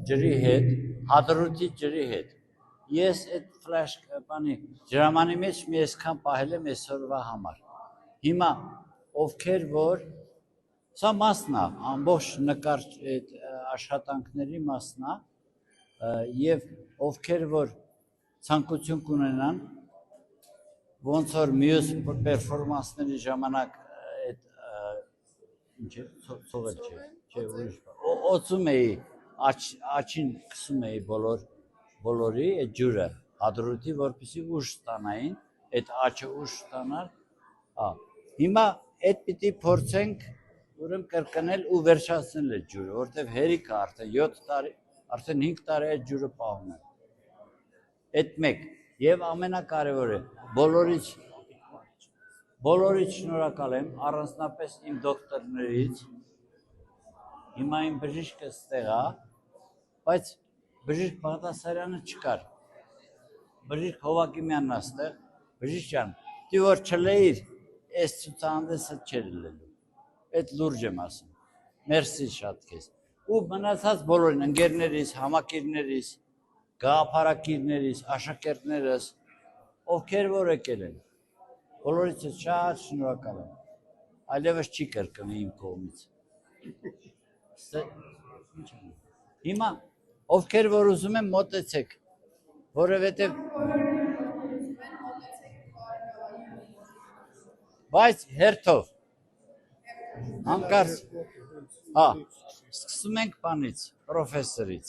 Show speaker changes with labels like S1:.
S1: ջրի հետ, հադրութի ջրի հետ։ Ես այդ ֆլաշ բանի ջրամանի մեջ մի այսքան պահել եմ այսօրվա համար։ Հիմա ովքեր որ սա մասն է, ամբողջ նկարչ այդ աշխատանքների մասն է, եւ ովքեր որ ցանկություն կունենան ոնց որ մյուս պերֆորմանսների ժամանակ այդ ինչ է ցողել չէ ուրիշ օծում էի աչին քսում էի բոլորի այդ ջուրը հադրութի որպեսզի ուժ ստանային այդ աչը ուժ ստանալ հիմա այդ պիտի փորձենք ուրեմն կրկնել ու վերջացնել այդ ջուրը որտեվ հերիք է արդեն 7 տարի արդեն 5 տարի այդ ջուրը պահում եմ այդ մեկ եւ ամենակարևորը բոլորից շնորհակալ եմ առանձնապես իմ դոկտորներից հիմա իմ բժիշկը ստեղ է բայց բժիշկ Բաղդասարյանը չկար բժիշկ Հովակիմյանն է ստեղ բժիշկ ջան դու որ չլեիր այս ցուցահանդեսը չէր լինելու այդ լուրջ եմ ասում մերսի շատ քեզ ու մնացած բոլորին ընկերներիս համակիրներից գաղափարակիրներից աշակերտներս ովքեր որ եկել են բոլորից շատ շնորհակալ եմ այլևս չի կրկնի իմ կողմից հիմա ովքեր որ ուզում են մոտեցեք որովհետև բայց հերթով հանկարծ սկսում ենք բանից պրոֆեսորից